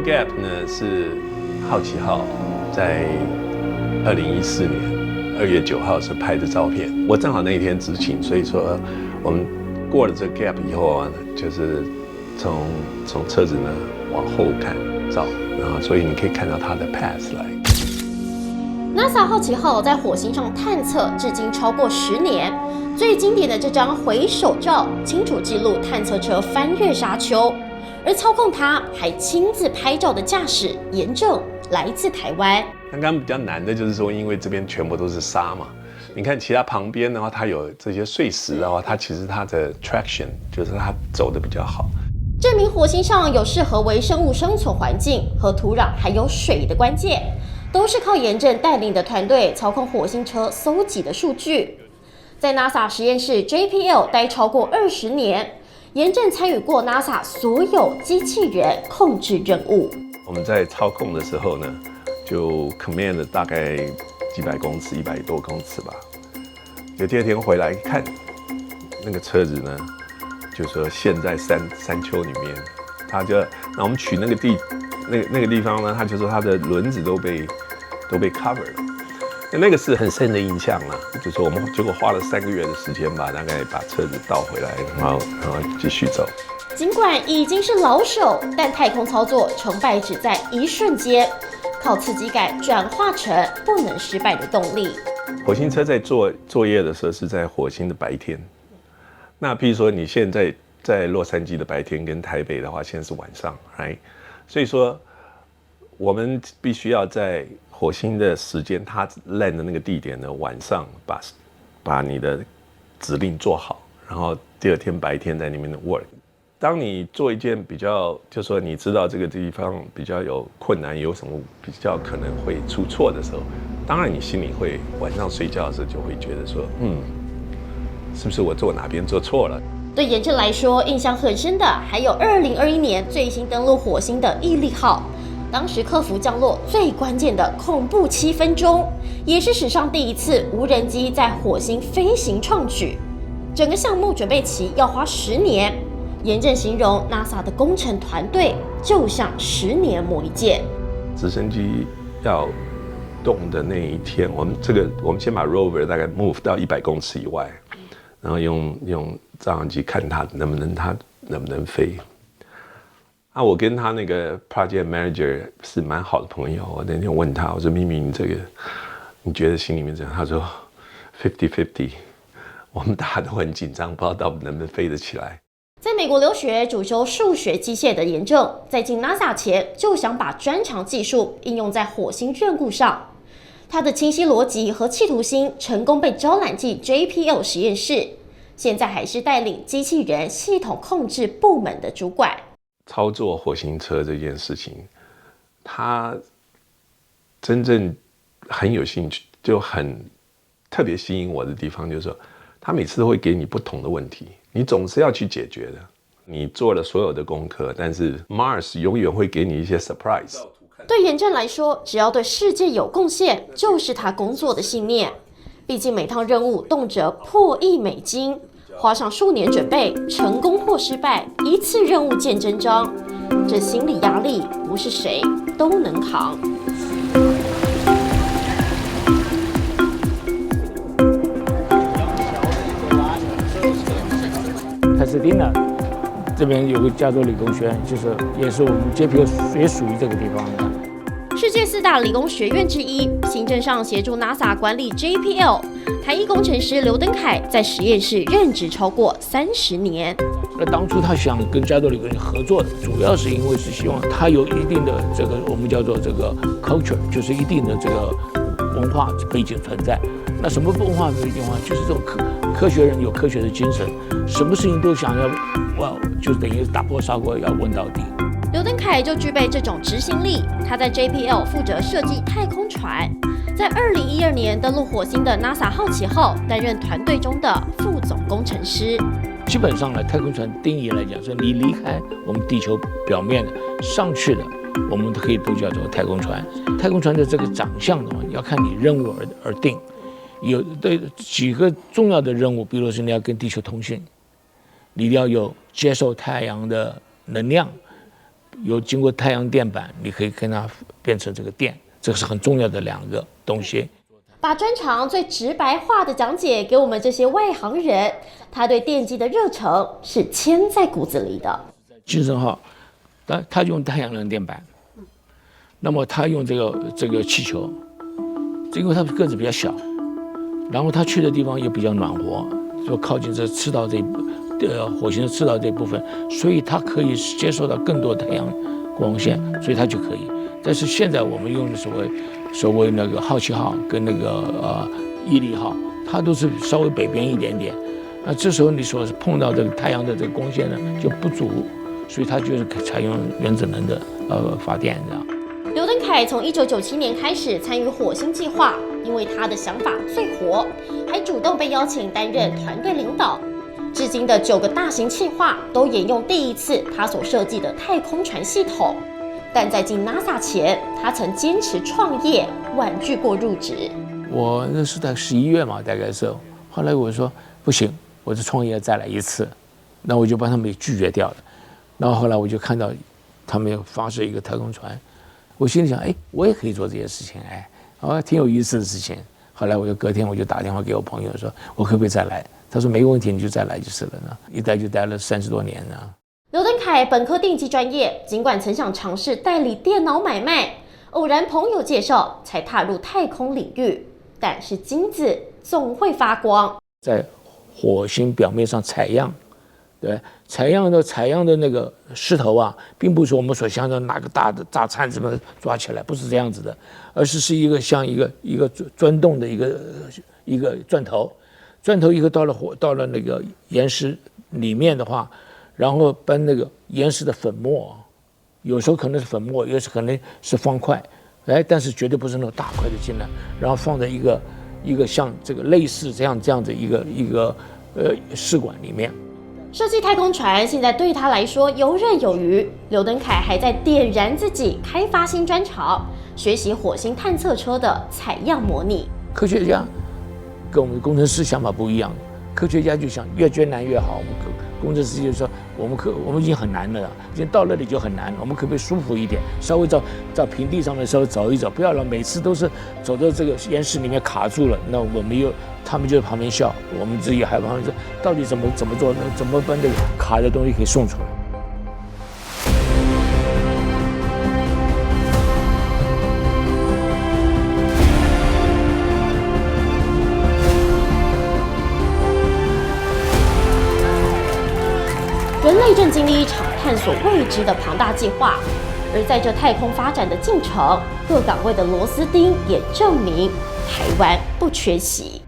Gap 呢是好奇号在2014年2月9号是拍的照片，我正好那一天执勤，所以说我们过了这个 Gap 以后啊，就是从车子呢往后看照，然后所以你可以看到它的 path 来。NASA 好奇号在火星上探测至今超过10年，最经典的这张回首照，清楚记录探测车翻越沙丘，而操控它还亲自拍照的驾驶严正来自台湾。刚刚比较难的就是说，因为这边全部都是沙嘛，你看其他旁边的话，它有这些碎石的话，它其实它的 traction 就是它走的比较好。证明火星上有适合微生物生存环境和土壤还有水的关键，都是靠严正带领的团队操控火星车搜集的数据。在 NASA 实验室 JPL 待超过20年，严正参与过 NASA 所有机器人控制任务。我们在操控的时候呢，就 command 大概几百公尺，100多公尺吧。就第二天回来看，那个车子呢，就说陷在山丘里面，他就那我们取那个地方呢，他就说他的轮子都被 cover 了。那个是很深的印象啦，就是我们结果花了3个月的时间吧，大概把车子倒回来，然后继续走。尽管已经是老手，但太空操作成败只在一瞬间，靠刺激感转化成不能失败的动力。火星车在作业的时候是在火星的白天，那譬如说你现在在洛杉矶的白天跟台北的话，现在是晚上 ，right？ 所以说我们必须要在火星的时间，它 land 的那个地点呢，晚上把你的指令做好，然后第二天白天在里面的 work。当你做一件比较，就说你知道这个地方比较有困难，有什么比较可能会出错的时候，当然你心里会晚上睡觉的时候就会觉得说，是不是我做哪边做错了？对严正来说，印象很深的还有2021年最新登陆火星的毅力号。当时克服降落最关键的恐怖7分钟，也是史上第一次无人机在火星飞行创举。整个项目准备期要花10年，严正形容 NASA 的工程团队就像10年磨一剑。直升机要动的那一天，我们先把 rover 大概 move 到100公尺以外，然后用照相机看它能不能飞。我跟他那个 project manager 是蛮好的朋友。我那天问他，我说：“咪咪，你觉得心里面怎样？”他说：“50-50。”我们大家都很紧张，不知道到底能不能飞得起来。在美国留学，主修数学机械的严正，在进 NASA 前就想把专长技术应用在火星任务上。他的清晰逻辑和企图心成功被招揽进 JPL 实验室，现在还是带领机器人系统控制部门的主管。操作火星车这件事情，他真正很有兴趣，就很特别吸引我的地方，就是说，他每次都会给你不同的问题，你总是要去解决的。你做了所有的功课，但是 Mars 永远会给你一些 surprise。对严正来说，只要对世界有贡献，就是他工作的信念。毕竟每趟任务动辄破亿美金。花上数年准备，成功或失败，一次任务见真章，这心理压力不是谁都能扛。帕斯蒂纳这边有个加州理工学院，就是也是我们 JPL 也属于这个地方的。世界4大理工学院之一，行政上协助 NASA 管理 JPL。台裔工程师刘登凯在实验室任职超过30年。那当初他想跟加州理工合作的，主要是因为是希望他有一定的这个我们叫做这个 culture， 就是一定的这个文化背景存在。那什么文化背景啊？就是这种科学人有科学的精神，什么事情都想要，就等于打破砂锅要问到底。刘登凯就具备这种执行力，他在 JPL 负责设计太空船。在2012年登陆火星的 NASA 好奇号担任团队中的副总工程师。基本上呢，太空船定义来讲，说你离开我们地球表面的上去的，我们都可以都叫做太空船。太空船的这个长相的话，要看你任务而定。有对几个重要的任务，比如说你要跟地球通讯，你要有接受太阳的能量，有经过太阳电板，你可以跟它变成这个电，这个是很重要的2个东西。把专长最直白化的讲解给我们这些外行人，他对电机的热忱是嵌在骨子里的。金声号，他用太阳能电板，那么他用这个气球，因为它个子比较小，然后他去的地方也比较暖和，就靠近这赤道火星的赤道这部分，所以它可以接受到更多太阳光线，所以它就可以。但是现在我们用的所谓那个好奇号跟那个毅力号，它都是稍微北边一点点，那这时候你所碰到这个太阳的这个光线呢就不足，所以它就是采用原子能的发电这样。刘登凯从1997年开始参与火星计划，因为他的想法最活，还主动被邀请担任团队领导。至今的9个大型计划都沿用第一次他所设计的太空船系统。但在进 NASA 前，他曾坚持创业，婉拒过入职。我那是在11月嘛，大概是。后来我说不行，我这创业再来一次，那我就把他们给拒绝掉了。然后后来我就看到他们要发射一个太空船，我心里想，哎，我也可以做这些事情，挺有意思的事情。后来隔天我就打电话给我朋友说，我可不可以再来？他说没问题，你就再来就是了呢。一待就待了30多年呢。刘登凯本科电机专业，尽管曾想尝试代理电脑买卖，偶然朋友介绍才踏入太空领域。但是金子总会发光，在火星表面上采样，对，采样的那个石头啊，并不是我们所想的拿个大的大铲子把它抓起来，不是这样子的，而是一个像一个钻洞的一个钻头，钻头一个到了那个岩石里面的话。然后搬那个岩石的粉末，有时候可能是粉末，有时候可能是方块，但是绝对不是那种大块的进来，然后放在一个像这个类似这样的一个试管里面。设计太空船现在对他来说游刃有余。刘登凯还在点燃自己，开发新专长，学习火星探测车的采样模拟。科学家跟我们的工程师想法不一样，科学家就想越艰难越好。工程师就说我们已经很难了，已经到那里就很难了，我们可不可以舒服一点，稍微在平地上面稍微走一走，不要让每次都是走到这个岩石里面卡住了。那他们就在旁边笑，我们自己还旁边说，到底怎么做呢？怎么把那个卡的东西给送出来？人类正经历一场探索未知的庞大计划，而在这太空发展的进程，各岗位的螺丝钉也证明台湾不缺席。